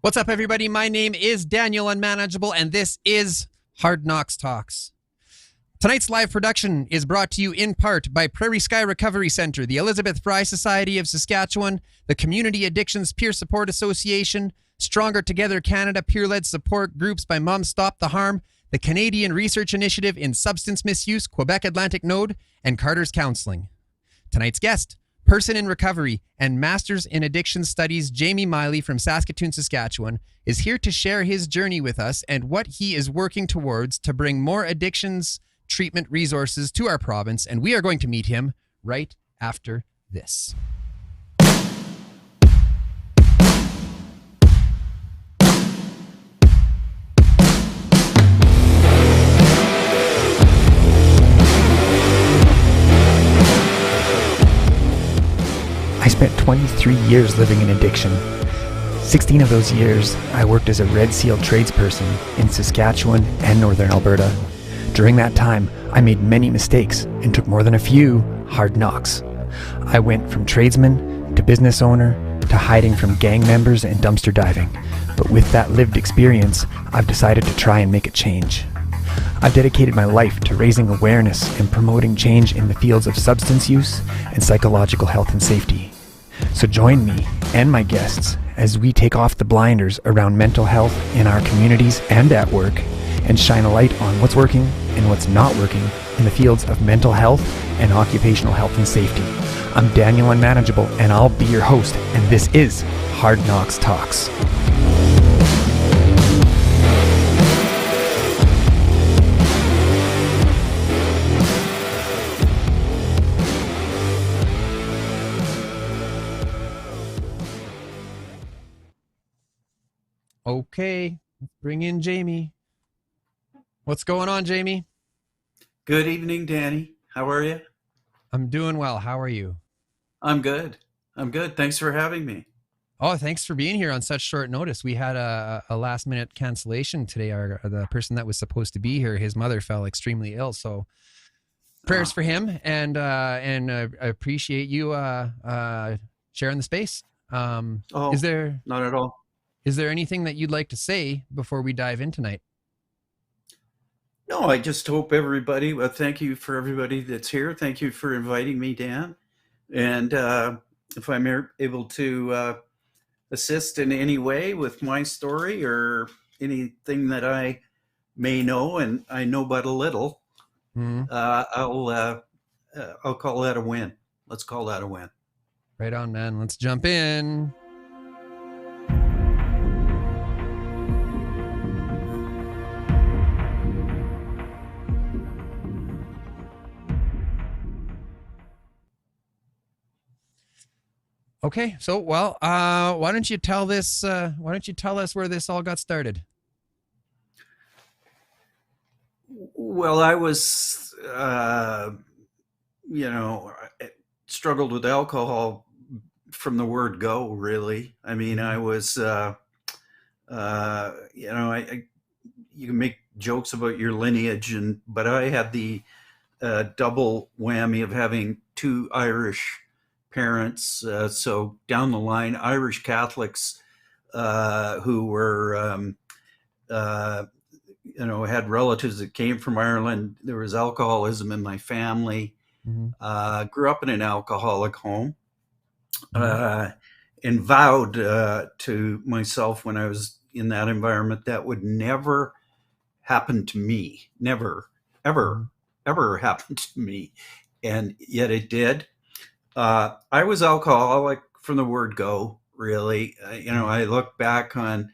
What's up, everybody? My name is Daniel Unmanageable, and this is Hard Knocks Talks. Tonight's live production is brought to you in part by Prairie Sky Recovery Center, the Elizabeth Fry Society of Saskatchewan, the Community Addictions Peer Support Association, Stronger Together Canada peer-led support groups by Moms Stop the Harm, the Canadian Research Initiative in Substance Misuse, Quebec Atlantic Node, and Carter's Counseling. Tonight's guest, person in recovery and Masters in Addiction Studies, Jamie Miley from Saskatoon, Saskatchewan, is here to share his journey with us and what he is working towards to bring more addictions treatment resources to our province. And we are going to meet him right after this. I spent 23 years living in addiction. 16 of those years, I worked as a Red Seal tradesperson in Saskatchewan and Northern Alberta. During that time, I made many mistakes and took more than a few hard knocks. I went from tradesman to business owner to hiding from gang members and dumpster diving. But with that lived experience, I've decided to try and make a change. I've dedicated my life to raising awareness and promoting change in the fields of substance use and psychological health and safety. So join me and my guests as we take off the blinders around mental health in our communities and at work, and shine a light on what's working and what's not working in the fields of mental health and occupational health and safety. I'm Daniel Unmanageable, and I'll be your host, and this is Hard Knocks Talks. Okay, let's bring in Jamie. What's going on, Jamie? Good evening, Danny. How are you? I'm doing well. How are you? I'm good. Thanks for having me. Oh, thanks for being here on such short notice. We had a last minute cancellation today. The person that was supposed to be here, his mother fell extremely ill. So prayers for him, and I appreciate you sharing the space. Is there not at all. Is there anything that you'd like to say before we dive in tonight? No, I just hope everybody, thank you for everybody that's here. Thank you for inviting me, Dan. And if I'm able to assist in any way with my story or anything that I may know, and I know but a little, I'll call that a win. Let's call that a win. Right on, man. Let's jump in. Okay, so why don't you tell us where this all got started? Well, I was, struggled with alcohol from the word go. Really, I mean, I was, you can make jokes about your lineage, but I had the double whammy of having two Irish parents, so down the line, Irish Catholics who were, had relatives that came from Ireland. There was alcoholism in my family. Grew up in an alcoholic home, and vowed to myself when I was in that environment that would never happen to me. Never, ever, ever happen to me. And yet it did. I was alcoholic from the word go, really. I look back on,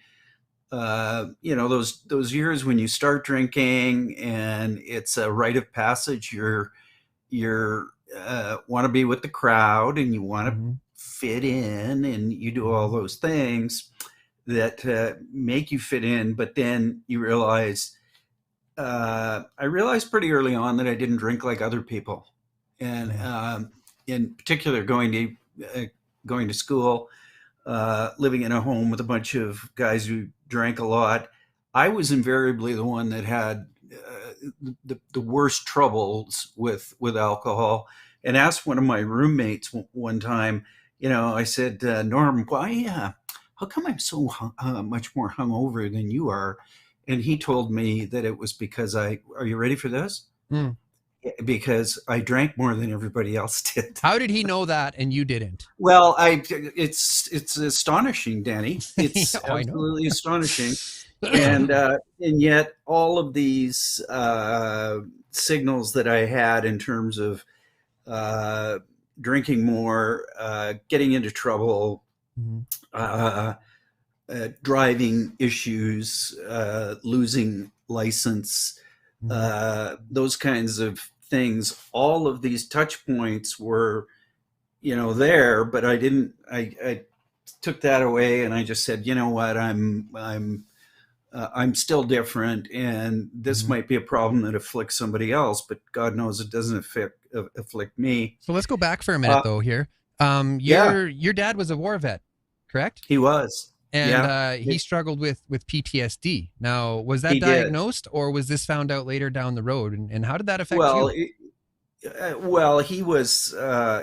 those years when you start drinking and it's a rite of passage. You're want to be with the crowd and you want to fit in, and you do all those things that make you fit in. But then you realize, I realized pretty early on that I didn't drink like other people. And, in particular, going to school, living in a home with a bunch of guys who drank a lot, I was invariably the one that had the worst troubles with alcohol. And asked one of my roommates one time, I said, Norm, how come I'm so much more hungover than you are? And he told me that it was because are you ready for this? Mm. Because I drank more than everybody else did. How did he know that and you didn't? Well, it's astonishing, Danny. It's Oh, I know. absolutely astonishing. And yet all of these signals that I had in terms of drinking more, getting into trouble, driving issues, losing license, those kinds of things, all of these touch points were, there, but I took that away and I just said, you know what, I'm still different, and this might be a problem that afflicts somebody else, but God knows it doesn't afflict me. So let's go back for a minute though here. Your dad was a war vet, correct? He was. And he struggled with PTSD. Now, was that diagnosed or was this found out later down the road? And how did that affect you? Well, he was,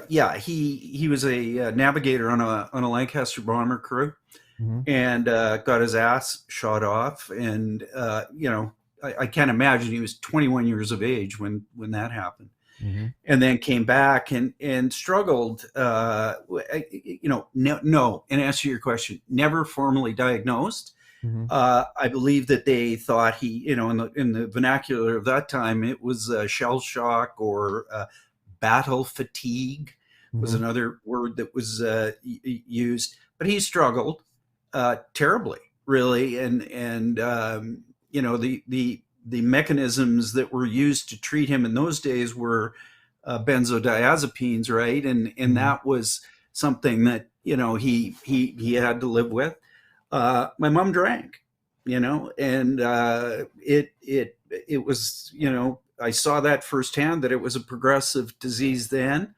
he was a navigator on a Lancaster bomber crew, and got his ass shot off. And, I can't imagine, he was 21 years of age when that happened. And then came back and struggled, no, and answer your question, never formally diagnosed. I believe that they thought he, in the vernacular of that time, it was shell shock or battle fatigue was another word that was used. But he struggled terribly, really, and the mechanisms that were used to treat him in those days were benzodiazepines, right? And that was something that he had to live with. My mom drank, and it was, I saw that firsthand, that it was a progressive disease then.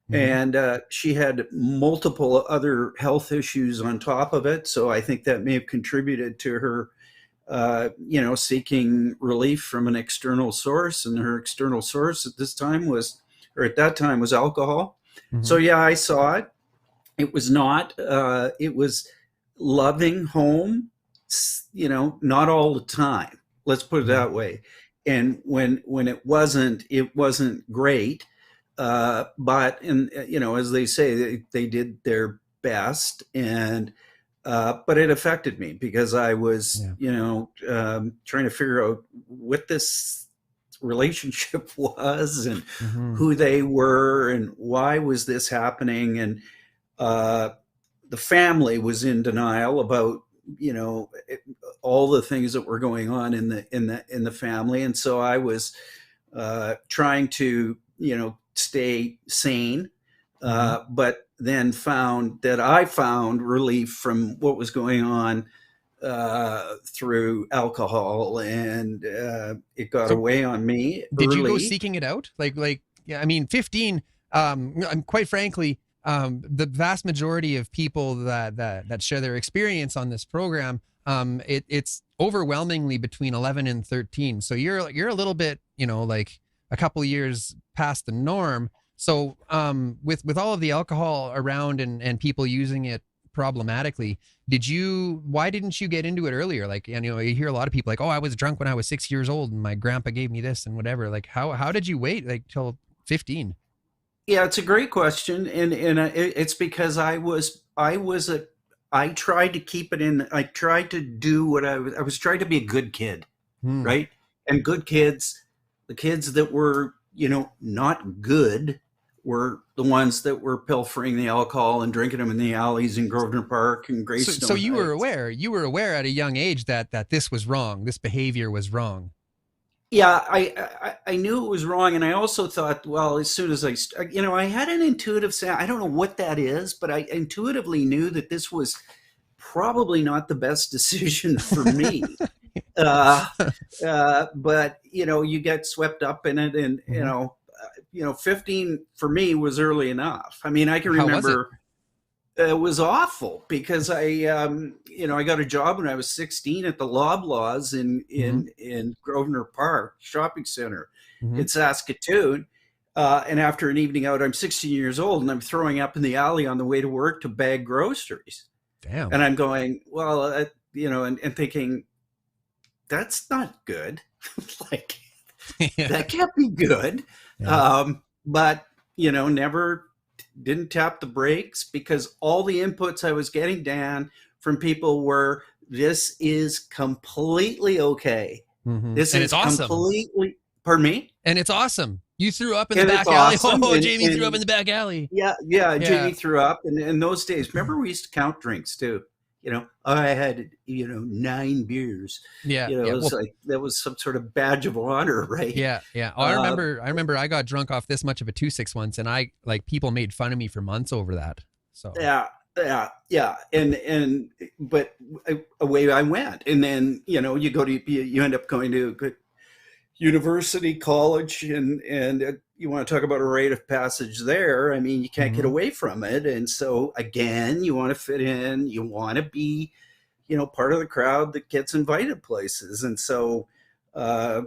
And she had multiple other health issues on top of it. So I think that may have contributed to her, seeking relief from an external source. And her external source at that time was alcohol. So yeah, I saw it. It was not, it was loving home, not all the time. Let's put it that way. And when it wasn't great. But as they say, they did their best, and but it affected me because I was, trying to figure out what this relationship was and who they were and why was this happening. And the family was in denial about, all the things that were going on in the family. And so I was trying to, stay sane, but then found relief from what was going on through alcohol, and it got away on me. Did you go seeking it out? Yeah, I mean, 15. Quite frankly, the vast majority of people that share their experience on this program, it's overwhelmingly between 11 and 13. So you're a little bit, a couple years past the norm. So with all of the alcohol around and people using it problematically, why didn't you get into it earlier? You hear a lot of people like, oh, I was drunk when I was 6 years old and my grandpa gave me this and whatever. How did you wait till 15? Yeah, it's a great question. And it's because I tried to keep it in. I tried to do what I was trying to be a good kid, right? And good kids, the kids that were, not good, were the ones that were pilfering the alcohol and drinking them in the alleys in Grosvenor Park and Greystone. So you were aware. You were aware at a young age that this was wrong. This behavior was wrong. Yeah, I knew it was wrong, and I also thought, well, as soon as I had an intuitive sense. I don't know what that is, but I intuitively knew that this was probably not the best decision for me. But you get swept up in it, and 15 for me was early enough. I mean, I can remember it was awful because I got a job when I was 16 at the Loblaws in Grosvenor Park Shopping Center in Saskatoon. And after an evening out, I'm 16 years old and I'm throwing up in the alley on the way to work to bag groceries. Damn. And I'm going, well, and thinking, that's not good. Like, that can't be good. Yeah. But, never didn't tap the brakes, because all the inputs I was getting, Dan, from people were, this is completely okay. This And is it's awesome. completely, pardon me? And it's awesome. You threw up in the And back it's alley. awesome. Oh, And- Jamie threw and- up in the back alley. Yeah, Jamie threw up. And in those days, remember, we used to count drinks too. I had, 9 beers. Yeah. It Yeah. was Well, like, that was some sort of badge of honor, right? yeah. Yeah. Oh, I remember I got drunk off this much of a 2-6 once, and people made fun of me for months over that. So Yeah. But away I went. And then, you end up going to a good university, college, and you want to talk about a rite of passage there. I mean, you can't get away from it. And so again, you want to fit in, you want to be, part of the crowd that gets invited places. And so, I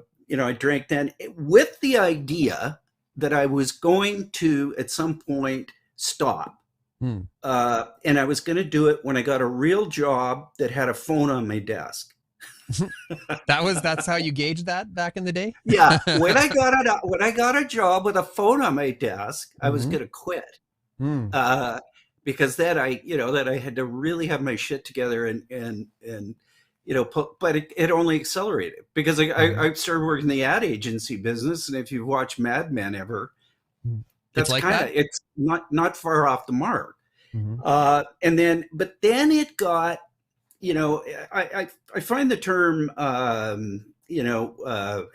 drank then with the idea that I was going to, at some point, stop. And I was going to do it when I got a real job that had a phone on my desk. that's how you gauged that back in the day? Yeah. When I got a job with a phone on my desk, I was going to quit. Because then I had to really have my shit together and but it only accelerated, because I started working in the ad agency business. And if you've watched Mad Men ever, that's it's not far off the mark. And then it got, I find the term,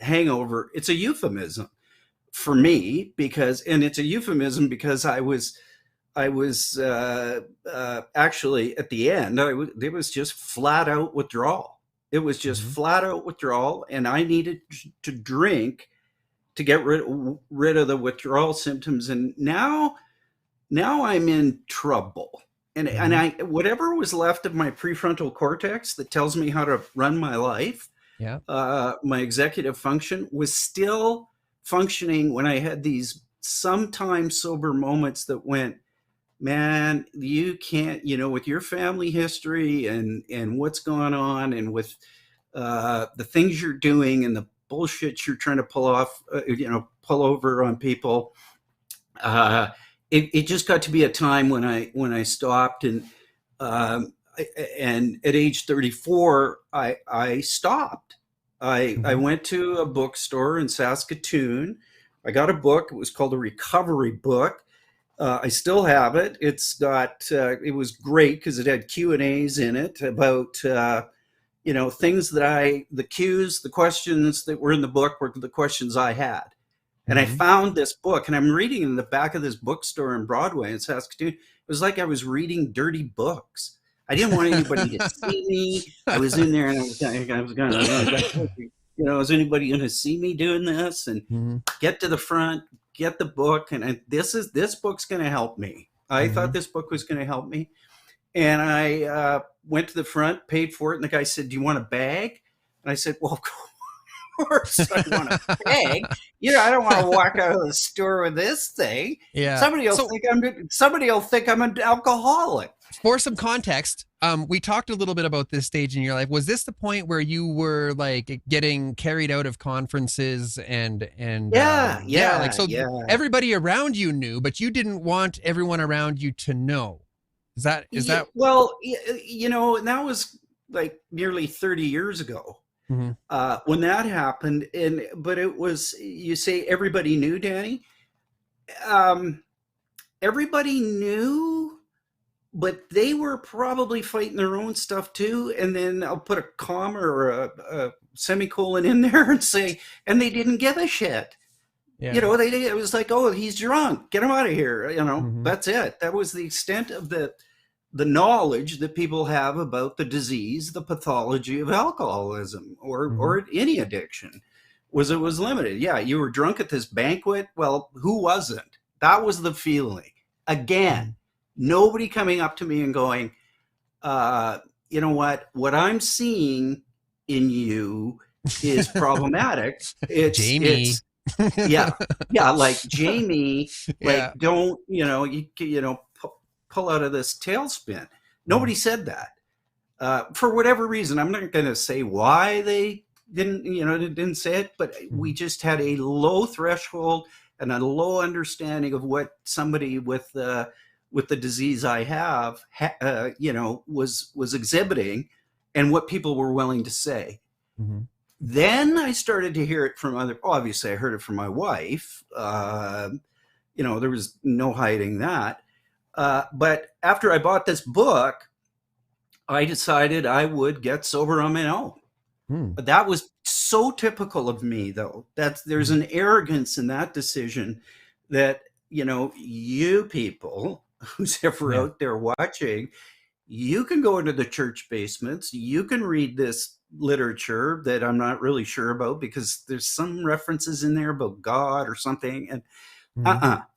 hangover, it's a euphemism for me, because it's a euphemism because I was actually at the end, it was just flat out withdrawal. It was just flat out withdrawal. And I needed to drink to get rid of the withdrawal symptoms. And now I'm in trouble. And I whatever was left of my prefrontal cortex that tells me how to run my life, my executive function, was still functioning when I had these sometimes sober moments that went, man, you can't, with your family history and what's going on, and with the things you're doing and the bullshit you're trying to pull off, pull over on people. It just got to be a time when I stopped, and at age 34, I stopped. I went to a bookstore in Saskatoon. I got a book. It was called a recovery book. I still have it. It's got, it was great because it had Q&As in it about, things that the questions that were in the book were the questions I had. And I found this book, and I'm reading in the back of this bookstore in Broadway in Saskatoon. It was like I was reading dirty books. I didn't want anybody to see me. I was in there, and I was going, is anybody going to see me doing this? And get to the front, get the book, and this book's going to help me. I thought this book was going to help me. And I went to the front, paid for it, and the guy said, "Do you want a bag?" And I said, "Well, of course I want a bag. I don't want to walk out of the store with this thing. Yeah. Somebody will think I'm an alcoholic." For some context, we talked a little bit about this stage in your life. Was this the point where you were like getting carried out of conferences and everybody around you knew, but you didn't want everyone around you to know? Is that well, and that was like nearly 30 years ago. When that happened, but it was, you say everybody knew, Danny. Everybody knew, but they were probably fighting their own stuff too. And then I'll put a comma or a semicolon in there and say, and they didn't give a shit. Yeah. It was like, oh, he's drunk, get him out of here. That's it. That was the extent of the knowledge that people have about the disease, the pathology of alcoholism or any addiction. It was limited. Yeah, you were drunk at this banquet. Well, who wasn't? That was the feeling. Again, nobody coming up to me and going, you know what I'm seeing in you is problematic. It's Jamie. Like Jamie, like don't, pull out of this tailspin. Nobody said that. For whatever reason, I'm not going to say why they didn't say it, but we just had a low threshold and a low understanding of what somebody with the disease I have, was exhibiting, and what people were willing to say. Mm-hmm. Then I started to hear it from obviously I heard it from my wife. There was no hiding that. But after I bought this book, I decided I would get sober on my own. But that was so typical of me, though. There's an arrogance in that decision that, you people, who's ever out there watching, you can go into the church basements, you can read this literature that I'm not really sure about because there's some references in there about God or something, and not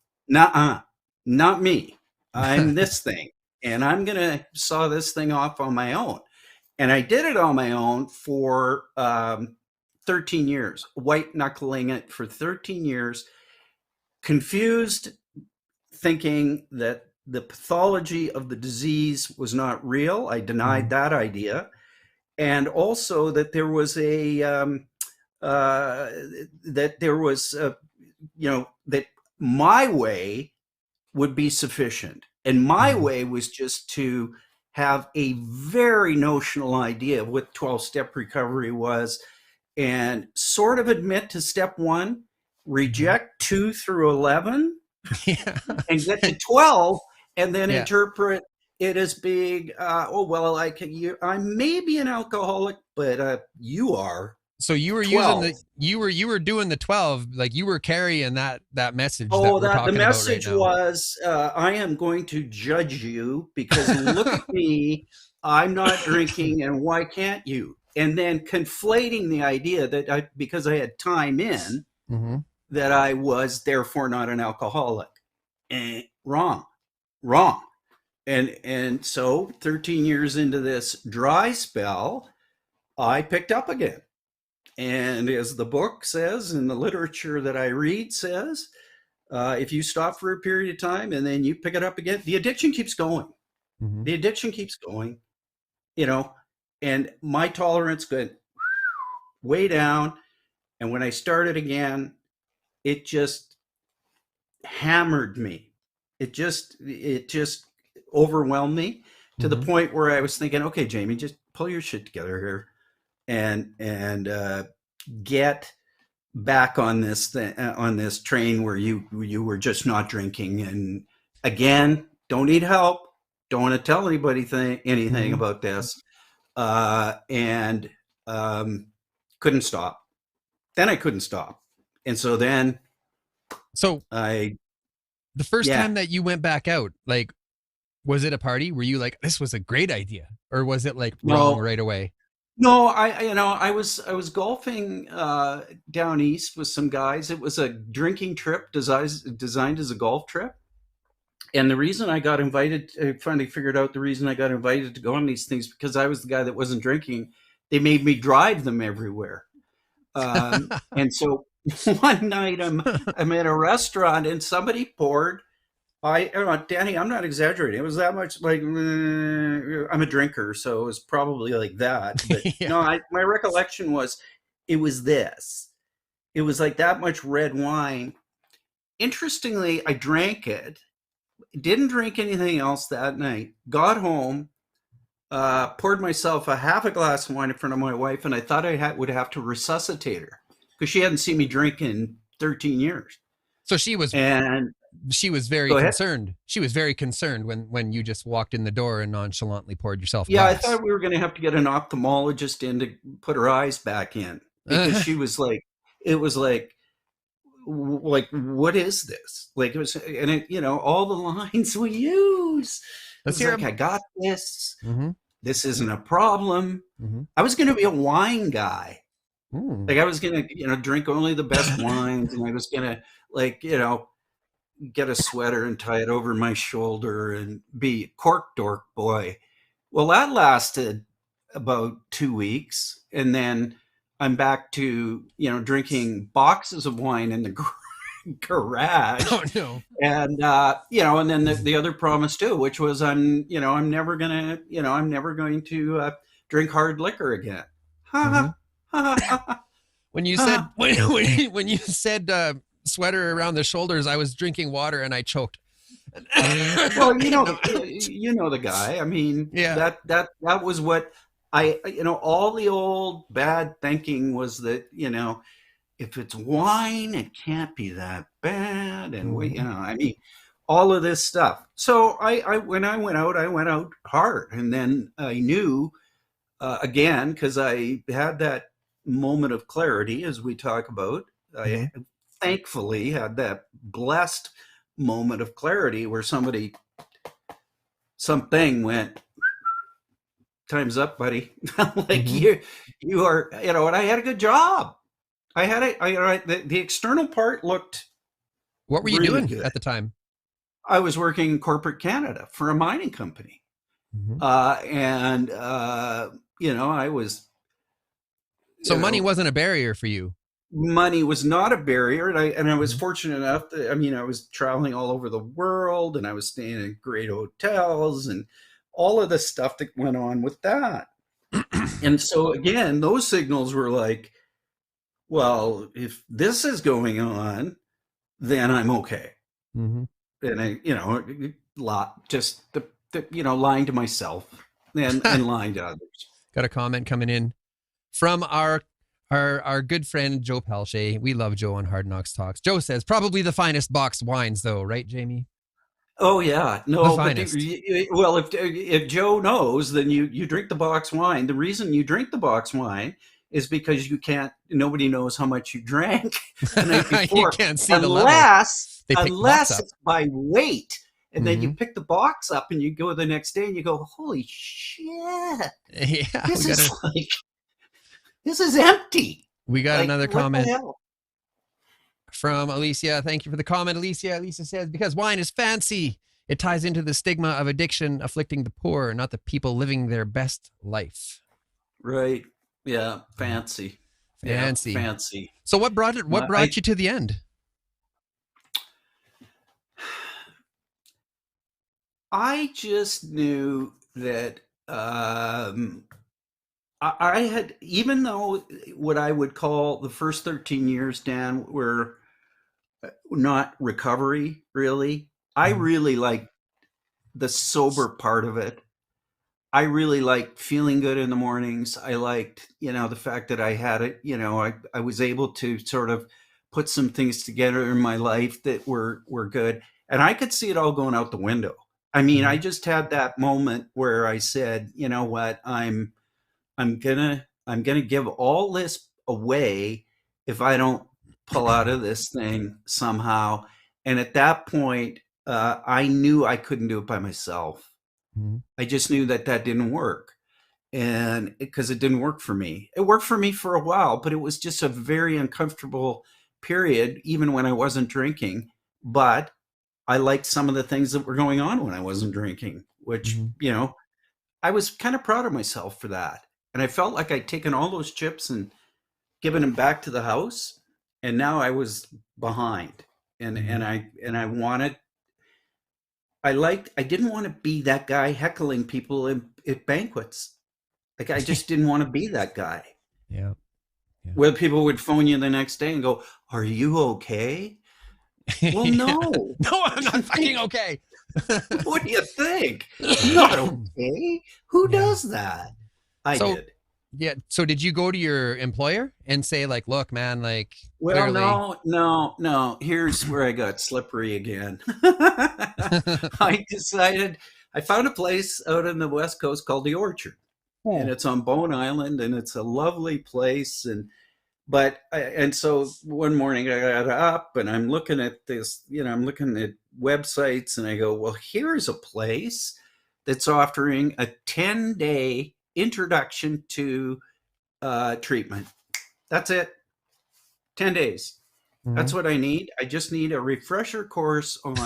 me. I'm this thing, and I'm gonna saw this thing off on my own. And I did it on my own for 13 years, white knuckling it for 13 years, confused, thinking that the pathology of the disease was not real. I denied that idea. And also that there was that my way would be sufficient. And my way was just to have a very notional idea of what 12-step recovery was and sort of admit to step 1, reject 2 through 11, and get to 12, and then interpret it as being, I may be an alcoholic, but you are. So you were 12. you were doing the 12, like you were carrying that message. The message was, I am going to judge you because look at me, I'm not drinking, and why can't you? And then conflating the idea that because I had time in, that I was therefore not an alcoholic. Wrong. And so 13 years into this dry spell, I picked up again. And as the book says, and the literature that I read says, if you stop for a period of time and then you pick it up again, the addiction keeps going. The addiction keeps going, and my tolerance went way down. And when I started again, it just hammered me. It just overwhelmed me to the point where I was thinking, okay, Jamie, just pull your shit together here and get back on this train where you were just not drinking. And again, don't need help. Don't want to tell anybody anything about this. And couldn't stop. Then I couldn't stop. And so then the first time that you went back out, like, was it a party? Were you like, this was a great idea? Or was it like wrong right away? No, I was golfing down east with some guys. It was a drinking trip designed as a golf trip. And the reason I got invited, I finally figured out the reason I got invited to go on these things, because I was the guy that wasn't drinking. They made me drive them everywhere. And so one night I'm at a restaurant and somebody poured. Danny, I'm not exaggerating. It was that much. Like, I'm a drinker, so it was probably like that. But no, my recollection was, it was this. It was like that much red wine. Interestingly, I drank it. Didn't drink anything else that night. Got home, poured myself half a glass of wine in front of my wife, and I thought I would have to resuscitate her because she hadn't seen me drink in 13 years. So she was very concerned. She was very concerned when you just walked in the door and nonchalantly poured yourself a glass. I thought we were going to have to get an ophthalmologist in to put her eyes back in, because she was like, it was like, what is this? Like, it was, and it, all the lines we use. Let's hear like, I got this. This isn't a problem. I was going to be a wine guy. Like, I was going to, drink only the best wines, and I was going to, get a sweater and tie it over my shoulder and be cork dork boy. Well, that lasted about 2 weeks, and then I'm back to drinking boxes of wine in the garage. Oh no. And and then the other promise too, which was I'm never going to drink hard liquor again. Mm-hmm. Ha ha ha ha. When you said when you said sweater around the shoulders, I was drinking water and I choked. Well, you know the guy. I mean, Yeah. that was what all the old bad thinking was that, if it's wine, it can't be that bad. And I mean, all of this stuff. So I when I went out hard, and then I knew again, because I had that moment of clarity, as we talk about. I thankfully had that blessed moment of clarity where something went, time's up, buddy. Like you are, and I had a good job. I had the external part looked. What were you really doing good at the time? I was working in corporate Canada for a mining company. I was. So money wasn't a barrier for you. Money was not a barrier, and I was fortunate enough that I was traveling all over the world, and I was staying in great hotels, and all of the stuff that went on with that. And so again, those signals were like, well, if this is going on, then I'm okay. And lying to myself and lying to others. Got a comment coming in from our good friend Joe Palche. We love Joe on Hard Knocks Talks. Joe says probably the finest boxed wines, though, right, Jamie? Oh yeah, no. But if Joe knows, then you drink the box wine. The reason you drink the box wine is because nobody knows how much you drank the night before. You can't see the level. Unless it's by weight. And then you pick the box up and you go the next day and you go, holy shit. Yeah, this is empty. We got another comment from Alicia. Thank you for the comment, Alicia. Alicia says, because wine is fancy. It ties into the stigma of addiction afflicting the poor, not the people living their best life. Right. Yeah. Fancy. Fancy. Yeah, fancy. So what brought you to the end? I just knew that I had, even though what I would call the first 13 years, Dan, were not recovery, really. I really liked the sober part of it. I really liked feeling good in the mornings. I liked, the fact that I had it, I was able to sort of put some things together in my life that were good. And I could see it all going out the window. I mean, I just had that moment where I said, you know what, I'm gonna give all this away if I don't pull out of this thing somehow. And at that point, I knew I couldn't do it by myself. I just knew that didn't work, and because it didn't work for me. It worked for me for a while, but it was just a very uncomfortable period, even when I wasn't drinking. But I liked some of the things that were going on when I wasn't drinking, which, I was kind of proud of myself for that. And I felt like I'd taken all those chips and given them back to the house. And now I was behind, and I didn't want to be that guy heckling people at banquets. Like, I just didn't want to be that guy. Yeah. Where people would phone you the next day and go, "Are you okay?" Well, no. No, I'm not fucking okay. What do you think? I'm not okay. Who does that? I did. Yeah. So did you go to your employer and say, like, look, man, like, well, clearly... no. Here's where I got slippery again. I found a place out on the West Coast called The Orchard. And it's on Bowen Island, and it's a lovely place. So one morning I got up and I'm looking at this, I'm looking at websites, and I go, well, here's a place that's offering a 10-day introduction to treatment. That's it. 10 days. That's what I need. I just need a refresher course on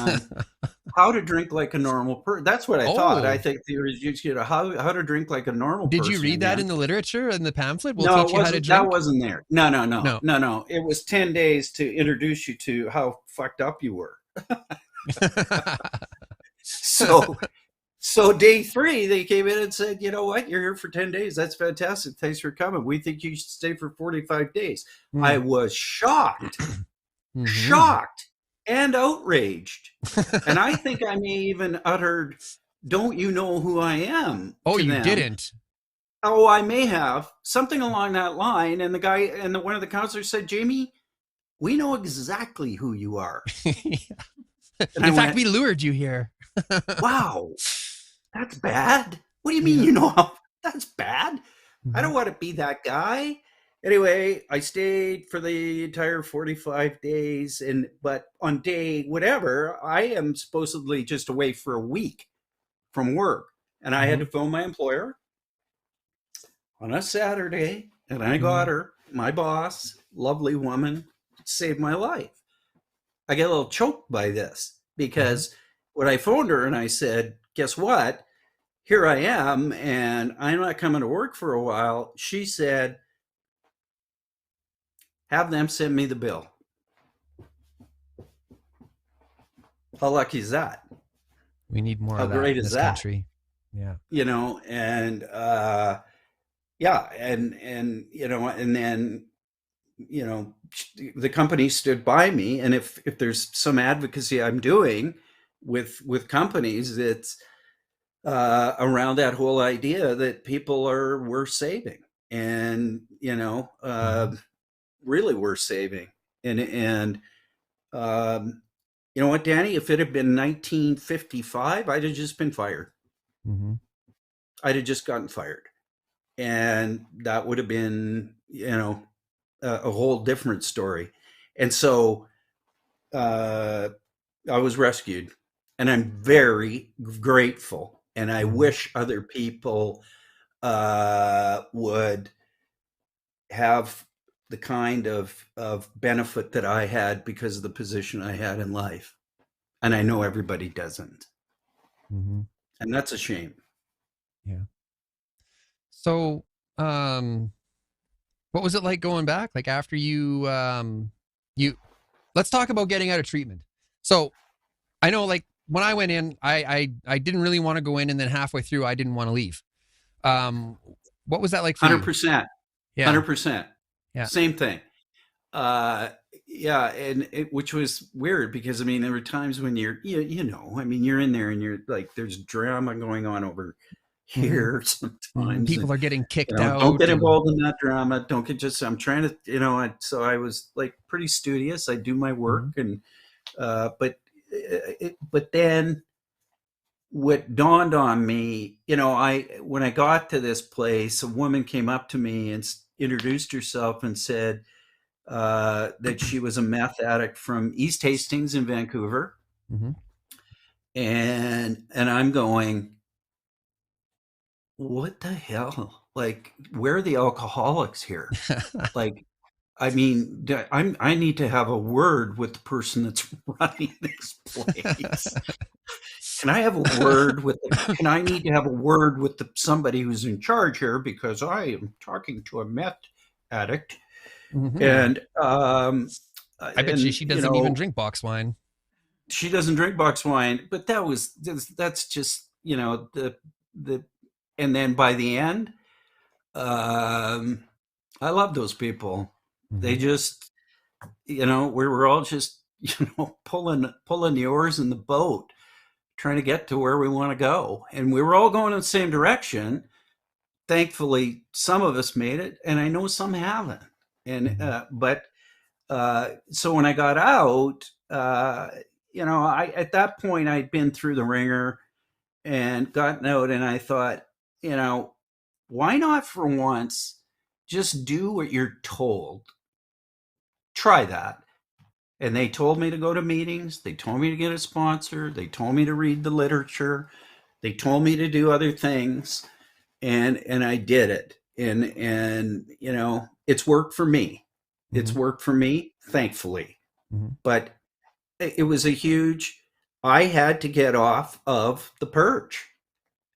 how to drink like a normal person. That's what I thought. I think there was, how to drink like a normal person. Did you read that in the literature, in the pamphlet? We'll No, teach you how to drink? that wasn't there. No. It was 10 days to introduce you to how fucked up you were. So day 3, they came in and said, you know what? You're here for 10 days. That's fantastic. Thanks for coming. We think you should stay for 45 days. I was shocked, shocked and outraged. And I think I may even uttered, don't you know who I am? Oh, you didn't? Oh, I may have. Something along that line. And the guy, and one of the counselors said, Jamie, we know exactly who you are. In fact, we lured you here. Wow. That's bad. What do you mean, you know how that's bad? I don't want to be that guy. Anyway, I stayed for the entire 45 days, but on day whatever, I am supposedly just away for a week from work. And I had to phone my employer on a Saturday, and I got her, my boss, lovely woman, saved my life. I get a little choked by this because when I phoned her and I said, guess what? Here I am, and I'm not coming to work for a while. She said, have them send me the bill. How lucky is that? We need more of that in this country. Yeah. You know, and yeah, and you know, and then, you know, the company stood by me, and if there's some advocacy I'm doing with companies, it's around that whole idea that people are worth saving, and you know, really worth saving, and you know what, Danny, if it had been 1955, I'd have just been fired. I'd have just gotten fired, and that would have been, you know, a whole different story. And so I was rescued, and I'm very grateful. And I wish other people would have the kind of benefit that I had because of the position I had in life. And I know everybody doesn't. And that's a shame. Yeah. So, what was it like going back? Like after you, let's talk about getting out of treatment. So I know, like, when I went in, I didn't really want to go in, and then halfway through, I didn't want to leave. What was that like for 100%. you? 100%. Yeah. Same thing. Yeah. And which was weird because, I mean, there were times when you're, you know, I mean, you're in there and you're like, there's drama going on over here sometimes. People are getting kicked out. Don't get involved in that drama. Don't get I'm trying to, you know, so I was like pretty studious. I do my work and, but then what dawned on me, you know, when I got to this place, a woman came up to me and introduced herself and said that she was a meth addict from East Hastings in Vancouver. And I'm going, what the hell? Like, where are the alcoholics here? Like, I mean, I need to have a word with the person that's running this place. Can I have a word with? I need to have a word with somebody who's in charge here because I am talking to a meth addict, and I bet she doesn't even drink box wine. She doesn't drink box wine, but that's just, you know, the and then by the end, I love those people. They just, you know, we were all just, you know, pulling the oars in the boat, trying to get to where we want to go. And we were all going in the same direction. Thankfully, some of us made it, and I know some haven't. And, so when I got out, you know, at that point I'd been through the ringer and gotten out, and I thought, you know, why not for once just do what you're told? Try that. And they told me to go to meetings. They told me to get a sponsor. They told me to read the literature. They told me to do other things. And I did it. And you know, it's worked for me. It's worked for me, thankfully. But it was a huge, I had to get off of the purge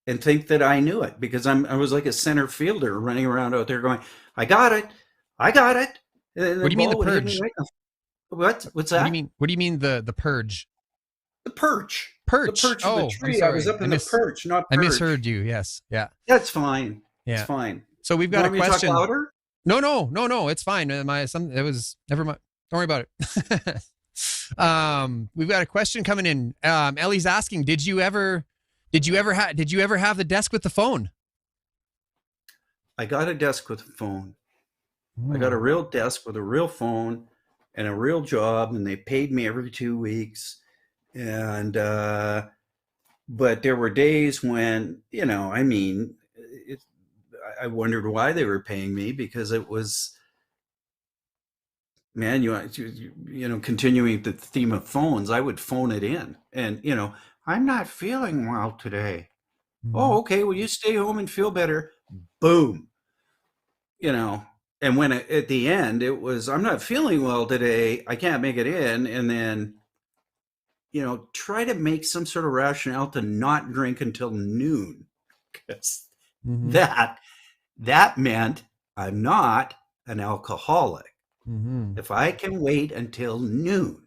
and think that I knew it, because I was like a center fielder running around out there going, I got it. I got it. And What the do you mean the ball would hit me purge? right in the- What's that? What do you mean the purge? The perch. The Perch. perch of the Oh, I'm tree. I was sorry. up in the perch, not I perch. misheard you. Yes. Yeah. That's fine. It's Yeah. fine. So we've You got a want me to talk question. louder? No. It's fine. It was never mind. Don't worry about it. We've got a question coming in. Ellie's asking, did you ever have the desk with the phone? I got a desk with a phone. I got a real desk with a real phone and a real job, and they paid me every 2 weeks. And but there were days when, I wondered why they were paying me, because it was, man, continuing the theme of phones, I would phone it in, and I'm not feeling well today. Oh, okay. Well, you stay home and feel better. Boom. And when at the end it was, I'm not feeling well today, I can't make it in, and then try to make some sort of rationale to not drink until noon, because that meant I'm not an alcoholic. If I can wait until noon,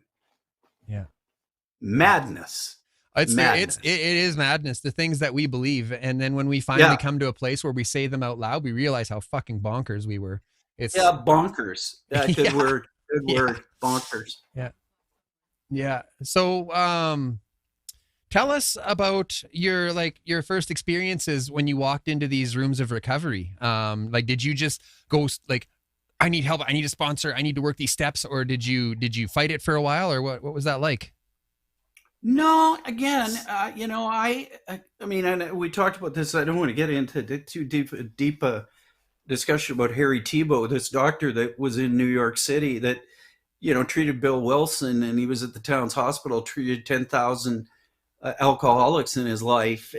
madness. It is madness, the things that we believe, and then when we finally come to a place where we say them out loud, we realize how fucking bonkers we were. Bonkers. Good word. Good word. Bonkers. Yeah. So, tell us about your first experiences when you walked into these rooms of recovery. Did you just go like, I need help, I need a sponsor, I need to work these steps, or did you fight it for a while, or what was that like? No, again, I mean, and we talked about this. I don't want to get into too deep discussion about Harry Tebow, this doctor that was in New York City that, treated Bill Wilson, and he was at the town's hospital, treated 10,000 alcoholics in his life.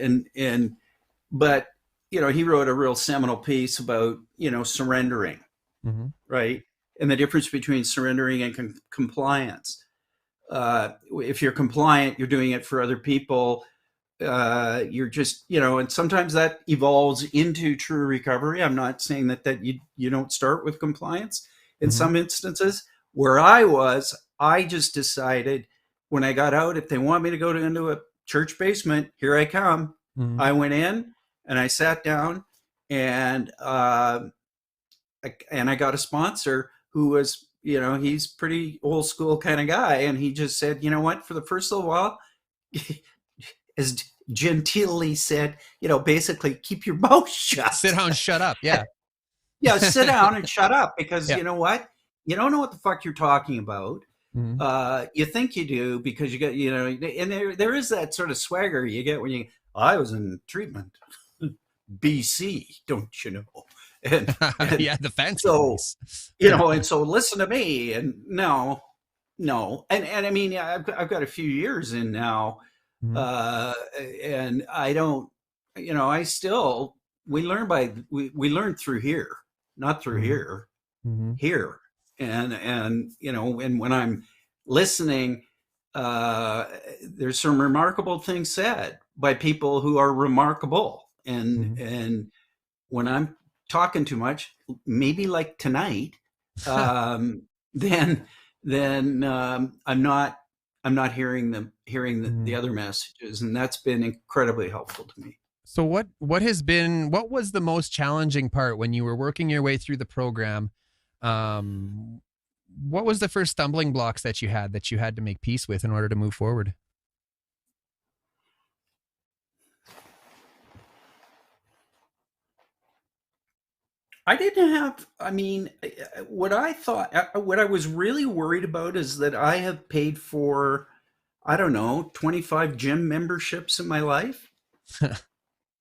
But he wrote a real seminal piece about, surrendering, right? And the difference between surrendering and compliance. If you're compliant, you're doing it for other people. You're just, and sometimes that evolves into true recovery. I'm not saying that you don't start with compliance. In some instances, where I just decided when I got out, if they want me to go into a church basement, here I come. I went in and I sat down, and I got a sponsor who was, he's pretty old school kind of guy. And he just said, you know what, for the first little while, as genteelly said, basically keep your mouth shut. Sit down, shut up. Yeah. Yeah. Sit down and shut up, because you know what? You don't know what the fuck you're talking about. You think you do, because you get, and there is that sort of swagger you get when I was in treatment, BC, don't you know? And the fancy. So, and so listen to me, and no, and I mean, I've got a few years in now, and I don't, I still, we learn through here, not through here, here, and when I'm listening, there's some remarkable things said by people who are remarkable, and when I'm talking too much, maybe like tonight, then I'm not hearing the other messages, and that's been incredibly helpful to me. So what was the most challenging part when you were working your way through the program? What was the first stumbling blocks that you had to make peace with in order to move forward? I didn't have, I mean, what I was really worried about is that I have paid for, I don't know, 25 gym memberships in my life.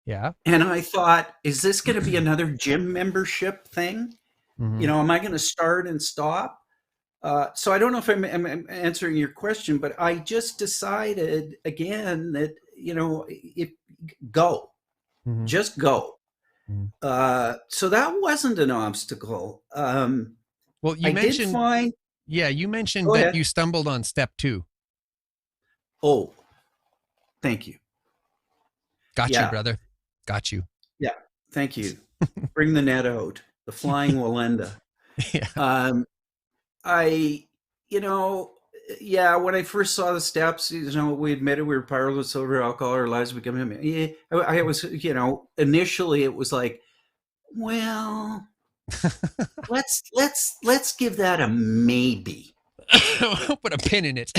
Yeah. And I thought, is this going to be another gym membership thing? Am I going to start and stop? So I don't know if I'm answering your question, but I just decided again that, just go. So that wasn't an obstacle. Well, you mentioned Yeah, you mentioned Go that ahead. you stumbled on step 2. Oh, thank you. Got you, Yeah. brother. Got you. Yeah. Thank you. Bring the net out. The flying Walenda. Yeah. Um, I, you know, yeah, when I first saw the steps, we admitted we were powerless over alcohol, our lives becoming, yeah, I was, initially it was like, well, let's give that a maybe. Put a pin in it.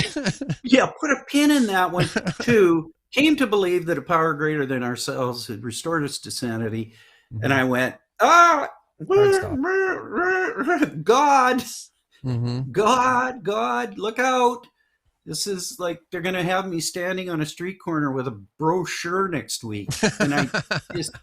Yeah, put a pin in that one. Two, came to believe that a power greater than ourselves had restored us to sanity. And I went, Hard stop. God, Mm-hmm. God, look out. This is like they're going to have me standing on a street corner with a brochure next week. And I just,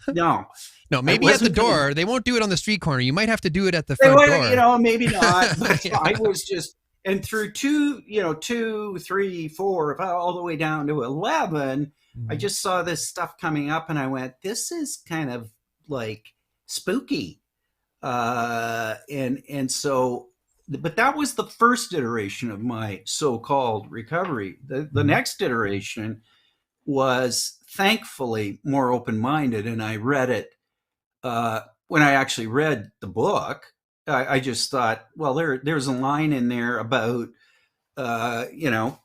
no. No, I maybe at the wasn't gonna- door. They won't do it on the street corner. You might have to do it at the They front were, door. maybe not. But Yeah. I was just, and through 2, 3, 4, all the way down to 11, I just saw this stuff coming up and I went, this is kind of like spooky. And so, but that was the first iteration of my so-called recovery. The next iteration was thankfully more open-minded, and I read it. When I actually read the book, I just thought, well, there's a line in there about,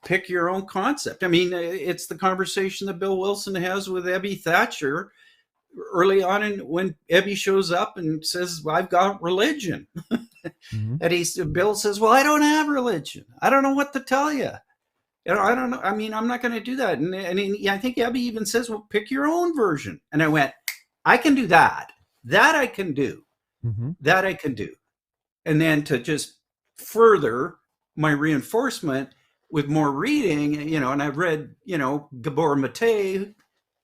pick your own concept. I mean, it's the conversation that Bill Wilson has with Ebby Thatcher early on, when Ebby shows up and says, well, I've got religion. And Bill says, well, I don't have religion. I don't know what to tell you. I don't know. I mean, I'm not going to do that. And I think Ebby even says, well, pick your own version. And I went, I can do that. That I can do. That I can do. And then to just further my reinforcement with more reading, and I've read, Gabor Mate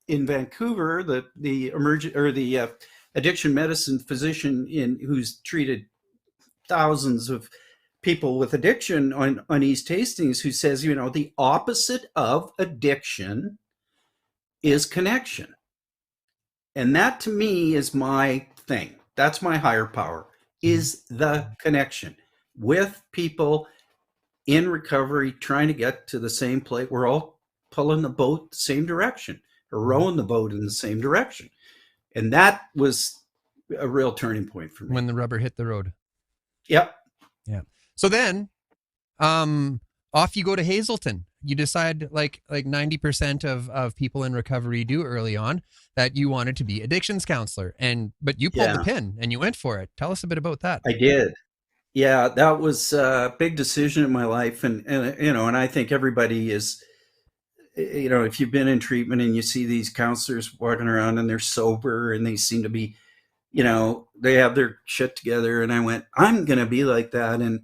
in Vancouver, the emergent or the addiction medicine physician who's treated thousands of people with addiction on East Hastings, who says, the opposite of addiction is connection. And that to me is my thing. That's my higher power, is the connection with people in recovery, trying to get to the same place. We're all pulling the boat the same direction, or rowing the boat in the same direction. And that was a real turning point for me. When the rubber hit the road. Yep. Yeah. So then, off you go to Hazelton. You decide, like 90% of people in recovery do early on, that you wanted to be addictions counselor, but you pulled the pin and you went for it. Tell us a bit about that. I did. Yeah, that was a big decision in my life, and I think everybody is, if you've been in treatment and you see these counselors walking around and they're sober and they seem to be, they have their shit together, and I went, I'm gonna be like that, and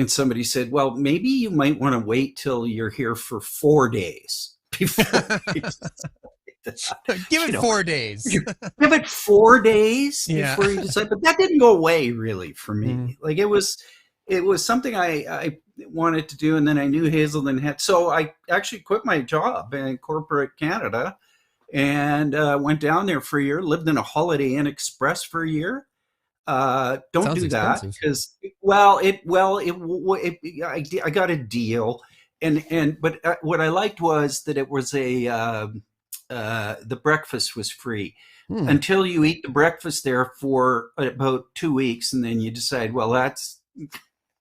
somebody said, well, maybe you might want to wait till you're here for 4 days before Give it 4 days. Give it 4 days Yeah. before you decide. But that didn't go away really for me. Like it was something I wanted to do, and then I knew Hazelton had. So I actually quit my job in corporate Canada and went down there for a year. Lived in a Holiday Inn Express for a year. Don't Sounds do that expensive. because I got a deal, but what I liked was that it was the breakfast was free until you eat the breakfast there for about 2 weeks, and then you decide, well, that's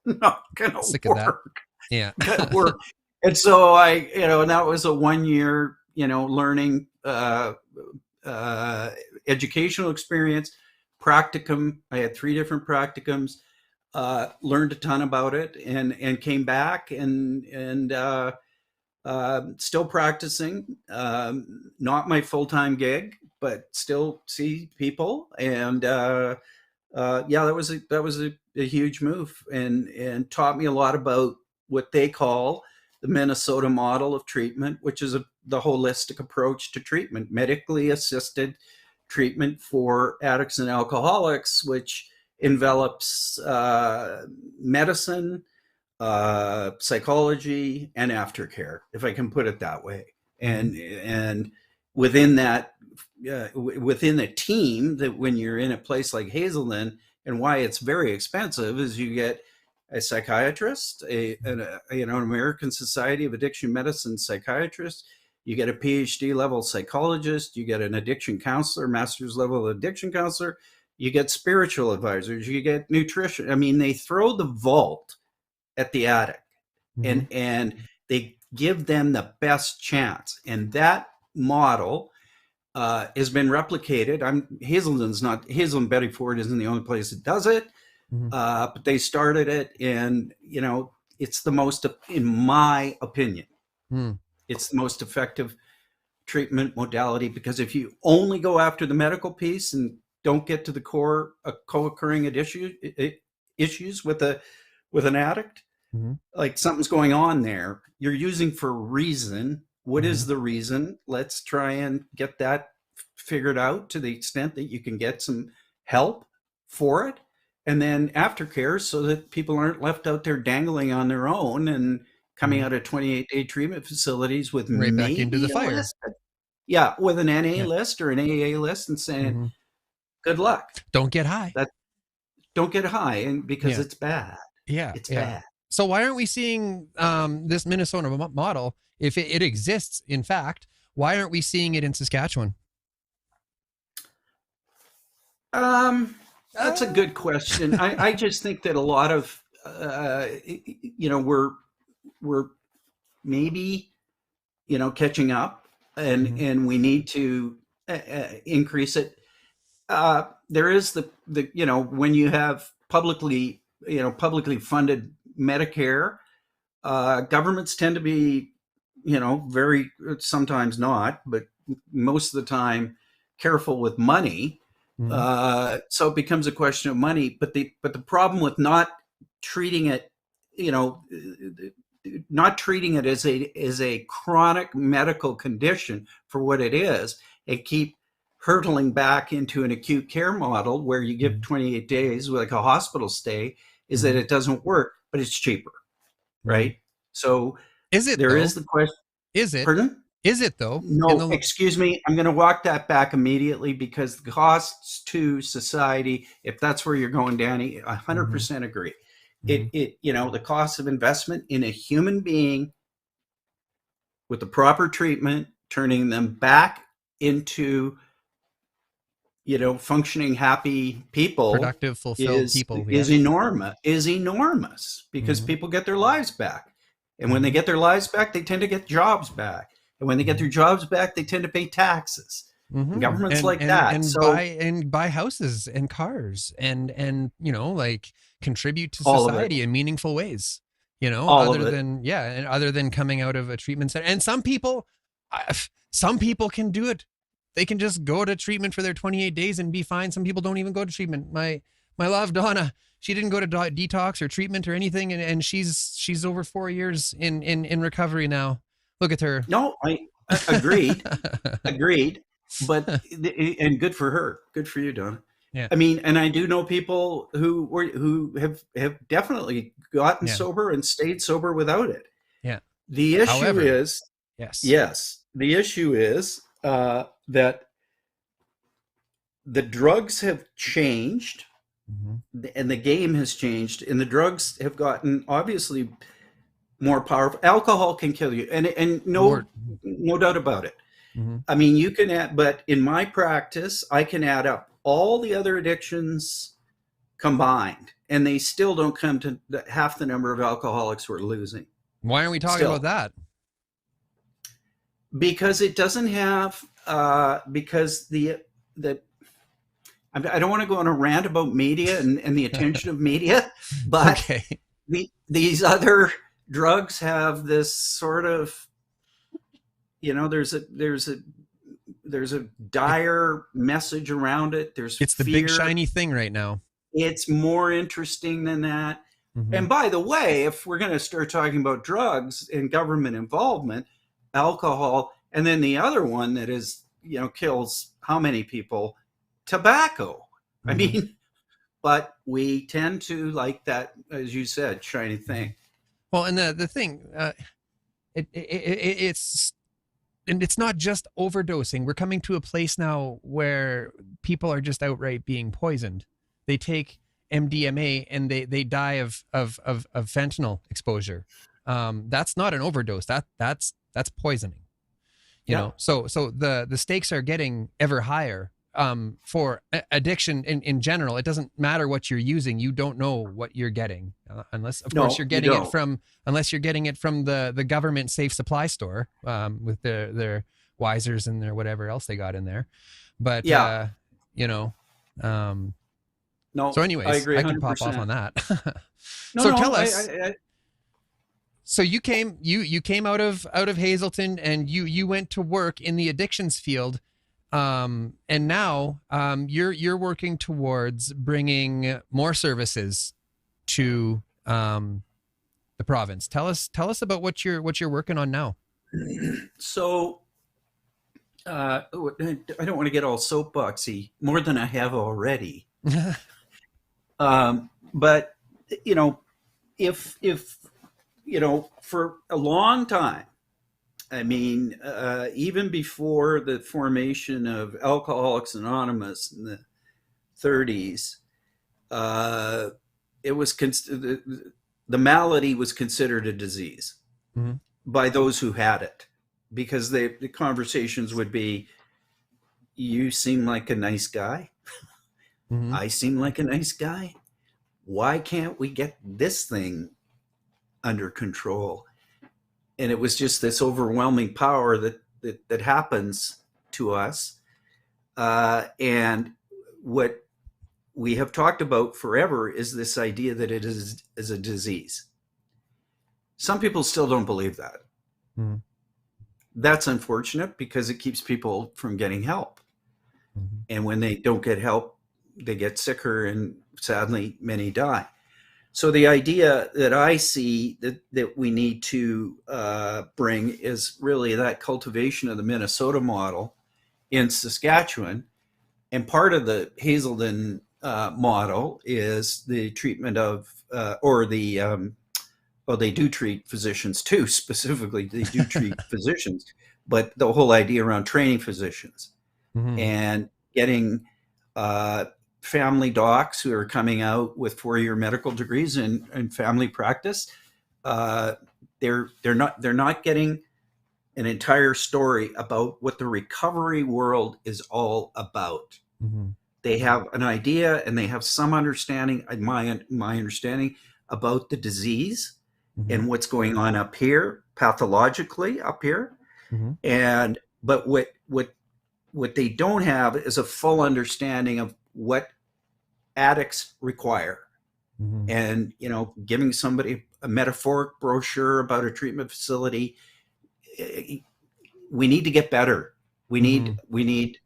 not gonna Sick of that. work. Yeah. Gonna work. And so and that was a 1 year, learning educational experience. Practicum. I had 3 different practicums, learned a ton about it, and came back and still practicing, not my full-time gig, but still see people. And that was a huge move, and taught me a lot about what they call the Minnesota model of treatment, which is the holistic approach to treatment, medically assisted treatment for addicts and alcoholics, which envelops medicine, psychology, and aftercare, if I can put it that way. And within that, within a team, that when you're in a place like Hazelton, and why it's very expensive is you get a psychiatrist, an American Society of Addiction Medicine psychiatrist. You get a PhD level psychologist. You get an addiction counselor, master's level addiction counselor. You get spiritual advisors. You get nutrition. I mean, they throw the vault at the addict, and they give them the best chance. And that model has been replicated. Hazelden Betty Ford isn't the only place that does it, but they started it, and it's the most, in my opinion, it's the most effective treatment modality, because if you only go after the medical piece and don't get to the core co-occurring issues with an addict, like something's going on there. You're using for a reason. What is the reason? Let's try and get that figured out to the extent that you can get some help for it. And then aftercare, so that people aren't left out there dangling on their own and coming out of 28-day treatment facilities with right back into the fire. List. Yeah, with an NA list or an AA list, and saying, good luck. Don't get high. Don't get high, and because it's bad. Yeah. It's bad. So why aren't we seeing this Minnesota model, if it exists, in fact, why aren't we seeing it in Saskatchewan? That's a good question. I just think that a lot of, we're maybe, catching up, and we need to increase it. There is the when you have publicly funded Medicare, governments tend to be, very, sometimes not, but most of the time, careful with money. So it becomes a question of money. But the problem with not treating it, not treating it as a chronic medical condition for what it is, and keep hurtling back into an acute care model where you give 28 days, like a hospital stay, is that it doesn't work, but it's cheaper, right? So is it? There is the question. Is it? Pardon? Is it though? No, excuse me. I'm going to walk that back immediately, because the costs to society, if that's where you're going, Danny, 100% agree. The cost of investment in a human being with the proper treatment, turning them back into, functioning, happy people, productive, fulfilled people, is enormous, because people get their lives back. And when they get their lives back, they tend to get jobs back. And when they get their jobs back, they tend to pay taxes. Governments like that. And buy houses and cars and like contribute to society in meaningful ways, other than coming out of a treatment center. And some people can do it. They can just go to treatment for their 28 days and be fine. Some people don't even go to treatment. My love, Donna, she didn't go to detox or treatment or anything. And she's over 4 years in recovery now. Look at her. No, I agreed. But, and good for her. Good for you, Donna. Yeah. I mean, and I do know people who have definitely gotten sober and stayed sober without it. Yeah. The issue is, the issue is that the drugs have changed, and the game has changed, and the drugs have gotten obviously more powerful. Alcohol can kill you, and no doubt about it. I mean, you can add, but in my practice, I can add up all the other addictions combined, and they still don't come to half the number of alcoholics we're losing. Why aren't we talking about that? Because it doesn't have, because I don't want to go on a rant about media and the attention of media, but these other drugs have this sort of, there's a dire message around it. It's the big shiny thing right now. It's more interesting than that. And by the way, if we're going to start talking about drugs and government involvement, alcohol, and then the other one that is, kills how many people? Tobacco. I mean, but we tend to like that, as you said, shiny thing. Well, and the thing, it's not just overdosing. We're coming to a place now where people are just outright being poisoned. They take MDMA and they die of fentanyl exposure. That's not an overdose. That's poisoning. You know, so the stakes are getting ever higher for addiction in general. It doesn't matter what you're using. You don't know what you're getting unless, of course, you're getting it from the government safe supply store with their Wisers and their whatever else they got in there. But you know, no. So, anyways, I agree. 100%. I can pop off on that. Tell us. So you came out of Hazelton and you went to work in the addictions field, and now you're working towards bringing more services to the province. Tell us about what you're working on now. So I don't want to get all soapboxy, more than I have already. But if for a long time, I mean, even before the formation of Alcoholics Anonymous in the 30s, it was the malady was considered a disease by those who had it, because the conversations would be, "You seem like a nice guy. I seem like a nice guy. Why can't we get this thing under control?" And it was just this overwhelming power that happens to us. And what we have talked about forever is this idea that it is a disease. Some people still don't believe that. That's unfortunate, because it keeps people from getting help. And when they don't get help, they get sicker, and sadly, many die. So the idea that I see that we need to bring is really that cultivation of the Minnesota model in Saskatchewan. And part of the Hazelden model is the treatment of, well, they do treat physicians too, specifically, they do treat physicians, but the whole idea around training physicians and getting family docs who are coming out with 4-year medical degrees in family practice, they're not getting an entire story about what the recovery world is all about. They have an idea and they have some understanding, my understanding, about the disease and what's going on up here, pathologically up here. But what they don't have is a full understanding of what addicts require. And, giving somebody a metaphoric brochure about a treatment facility, we need to get better. We need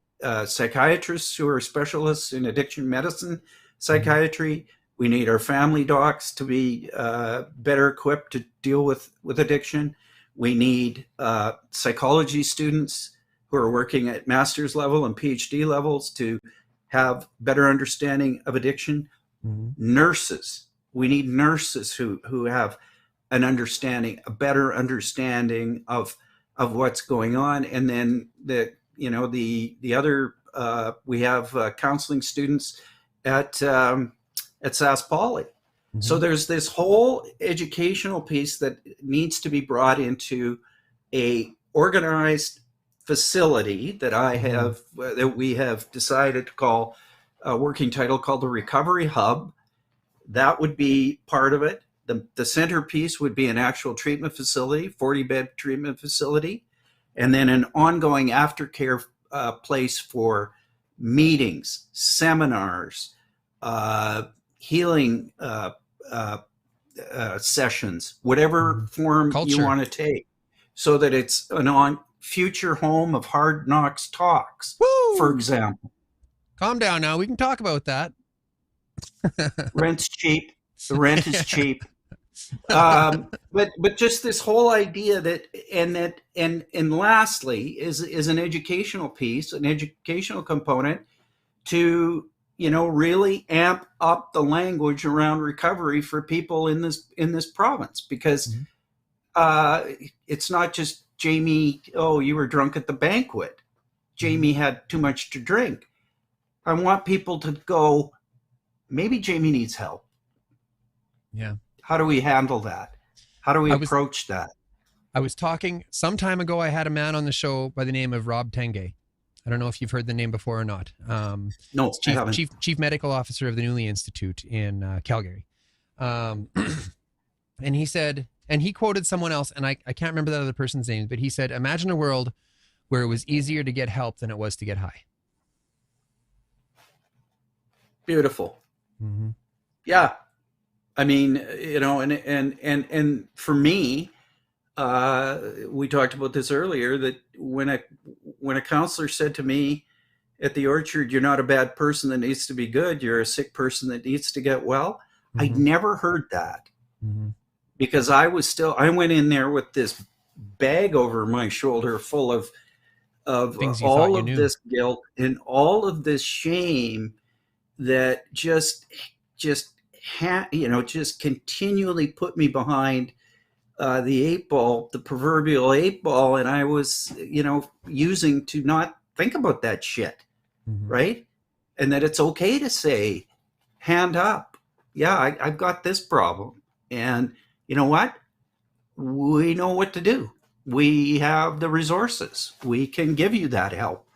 psychiatrists who are specialists in addiction medicine, psychiatry. We need our family docs to be better equipped to deal with addiction. We need psychology students who are working at master's level and PhD levels to have better understanding of addiction. Nurses. We need nurses who have an understanding, a better understanding of what's going on. And then the other, we have counseling students at Sask Poly. So there's this whole educational piece that needs to be brought into a organized facility that we have decided to call a working title called the Recovery Hub. That would be part of it. The centerpiece would be an actual treatment facility, 40-bed treatment facility, and then an ongoing aftercare place for meetings, seminars, healing sessions, whatever form you want to take, so that it's an future home of Hard Knocks Talks, for example. Calm down now. We can talk about that. Rent's cheap. The rent is cheap. But just this whole idea and lastly is an educational piece, an educational component to really amp up the language around recovery for people in this province, because it's not just Jamie, oh, you were drunk at the banquet. Jamie had too much to drink. I want people to go, maybe Jamie needs help. Yeah. How do we handle that? How do we I was- approach that? I was talking some time ago. I had a man on the show by the name of Rob Tenge. I don't know if you've heard the name before or not. No, I haven't. Chief medical officer of the Newley Institute in Calgary. And he said, and he quoted someone else, and I can't remember that other person's name, but he said, imagine a world where it was easier to get help than it was to get high. Beautiful. Mm-hmm. Yeah. I mean, and for me, we talked about this earlier, that when a counselor said to me at the Orchard, you're not a bad person that needs to be good, you're a sick person that needs to get well. Mm-hmm. I'd never heard that, mm-hmm. because I went in there with this bag over my shoulder full of all of this guilt and all of this shame that just continually put me behind the proverbial 8-ball, and I was, using to not think about that shit, mm-hmm. right? And that it's okay to say, hand up. Yeah, I've got this problem. And you know what? We know what to do. We have the resources. We can give you that help.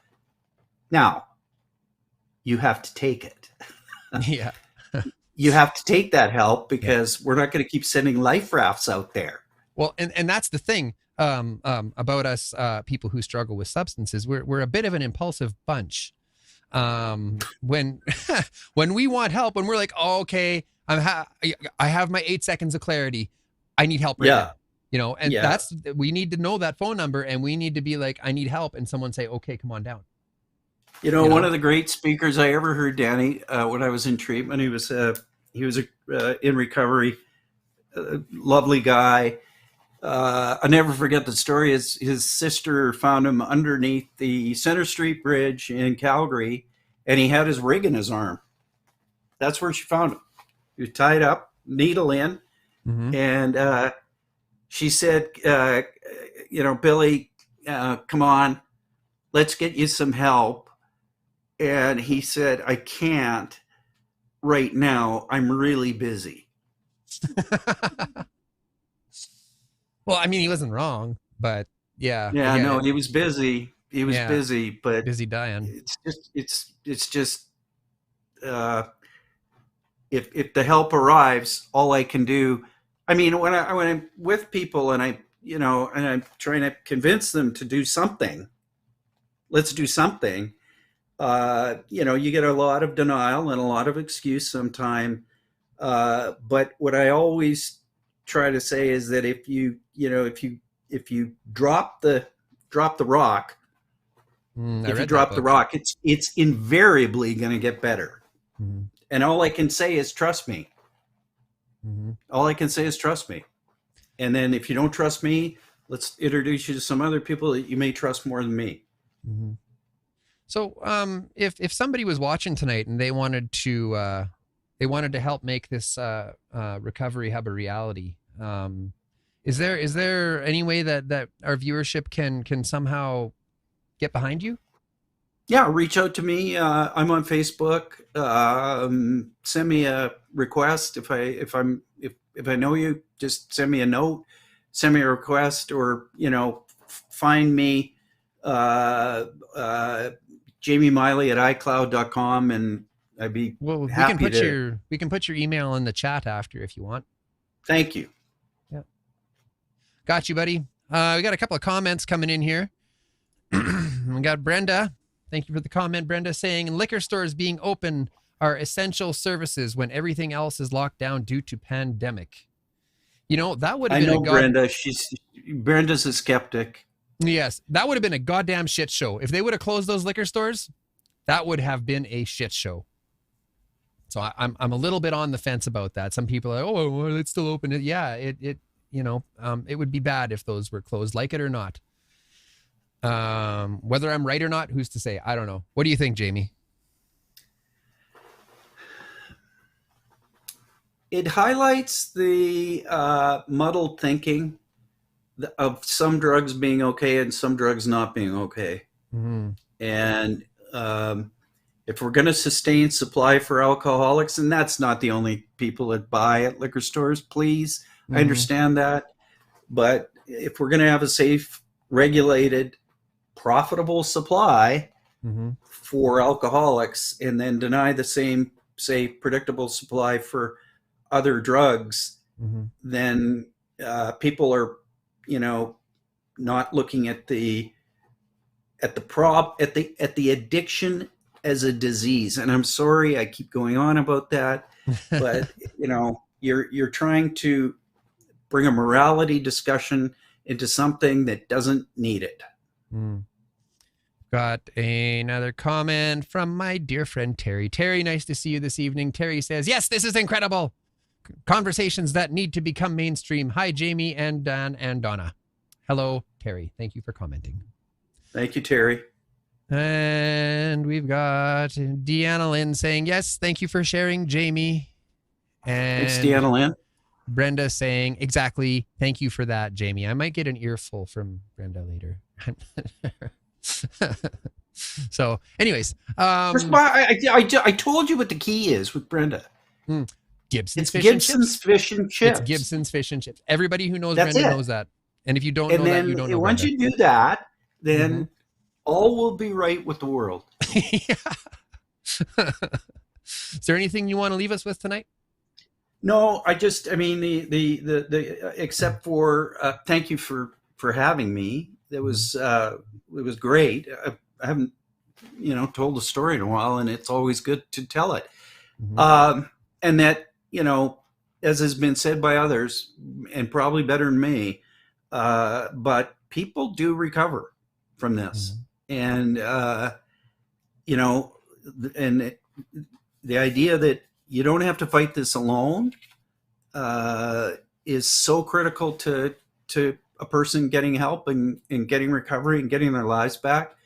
Now, you have to take it. Yeah. You have to take that help, because we're not going to keep sending life rafts out there. Well, and that's the thing about us people who struggle with substances. We're a bit of an impulsive bunch. When we want help, when we're like, oh, okay, I have my 8 seconds of clarity, I need help right now. And we need to know that phone number, and we need to be like, I need help, and someone say, okay, come on down. One of the great speakers I ever heard, Danny, when I was in treatment, he was in recovery, lovely guy. I'll never forget the story. His sister found him underneath the Center Street Bridge in Calgary, and he had his rig in his arm. That's where she found him. He was tied up, needle in, mm-hmm. and she said, Billy, come on, let's get you some help. And he said, I can't right now. I'm really busy. Well, I mean, he wasn't wrong, but yeah. Yeah, no, he was busy. He was busy, but busy dying. It's just if the help arrives, all I can do. I mean, when I'm with people and and I'm trying to convince them to do something, let's do something. You get a lot of denial and a lot of excuse sometimes. But what I always try to say is that if you drop the rock, it's invariably going to get better. Mm-hmm. And all I can say is trust me. Mm-hmm. All I can say is trust me. And then if you don't trust me, let's introduce you to some other people that you may trust more than me. Mm-hmm. So, if somebody was watching tonight and they wanted to help make this recovery hub a reality, is there any way that our viewership can somehow get behind you? Yeah, reach out to me. I'm on Facebook. Send me a request if I know you. Just send me a note. Send me a request, or find me. Jamie Miley at iCloud.com, and I'd be happy we can put your email in the chat after if you want. Thank you. Yeah. Got you, buddy. We got a couple of comments coming in here. We got Brenda. Thank you for the comment, Brenda, saying liquor stores being open are essential services when everything else is locked down due to pandemic. That would have been Brenda. Brenda's a skeptic. Yes, that would have been a goddamn shit show. If they would have closed those liquor stores, that would have been a shit show. So I'm a little bit on the fence about that. Some people are, oh, well, it's still open. Yeah, it would be bad if those were closed, like it or not. Whether I'm right or not, who's to say? I don't know. What do you think, Jamie? It highlights the muddled thinking of some drugs being okay and some drugs not being okay. Mm-hmm. And if we're going to sustain supply for alcoholics, and that's not the only people that buy at liquor stores, please, I understand that. But if we're going to have a safe, regulated, profitable supply for alcoholics and then deny the same, say, predictable supply for other drugs, then people are, not looking at the addiction as a disease. And I'm sorry I keep going on about that, but you're trying to bring a morality discussion into something that doesn't need it. Got another comment from my dear friend Terry. Terry, nice to see you this evening. Terry says, yes, this is incredible. Conversations that need to become mainstream. Hi, Jamie and Dan and Donna. Hello, Terry. Thank you for commenting. Thank you, Terry. And we've got Deanna Lynn saying, yes, thank you for sharing, Jamie. And thanks, Deanna Lynn. Brenda saying, exactly, thank you for that, Jamie. I might get an earful from Brenda later. So, anyways. I told you what the key is with Brenda. Gibson's Fish and Chips. It's Gibson's Fish and Chips. Everybody who knows Brenda knows that. And if you don't know that, you don't know once Brenda. You do that, then all will be right with the world. Is there anything you want to leave us with tonight? No, the except for thank you for having me. It was great. I haven't told the story in a while, and it's always good to tell it. And that as has been said by others, and probably better than me, but people do recover from this, and and the idea that you don't have to fight this alone is so critical to a person getting help and getting recovery and getting their lives back.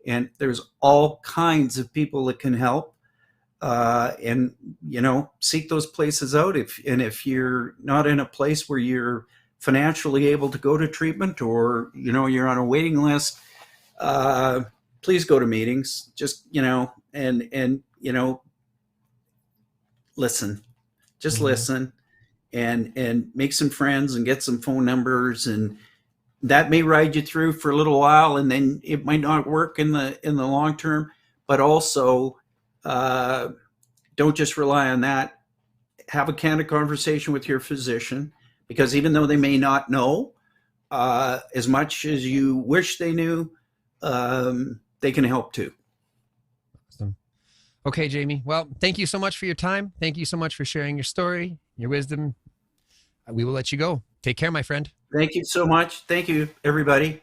And there's all kinds of people that can help, and seek those places out. If you're not in a place where you're financially able to go to treatment, or you're on a waiting list, please go to meetings. Just and listen, just listen, and make some friends and get some phone numbers, and that may ride you through for a little while, and then it might not work in the long term. But also, don't just rely on that. Have a candid conversation with your physician, because even though they may not know as much as you wish they knew, they can help too. Awesome. Okay, Jamie. Well, thank you so much for your time. Thank you so much for sharing your story, your wisdom. We will let you go. Take care, my friend. Thank you so much. Thank you, everybody.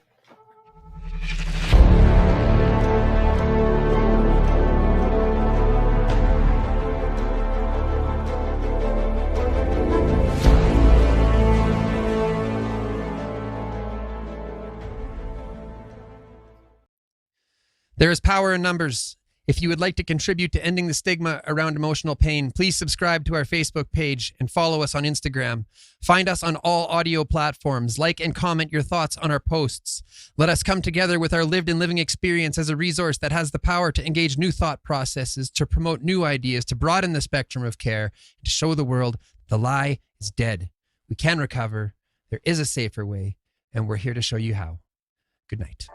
There is power in numbers. If you would like to contribute to ending the stigma around emotional pain, please subscribe to our Facebook page and follow us on Instagram. Find us on all audio platforms. Like and comment your thoughts on our posts. Let us come together with our lived and living experience as a resource that has the power to engage new thought processes, to promote new ideas, to broaden the spectrum of care, and to show the world the lie is dead. We can recover. There is a safer way, and we're here to show you how. Good night.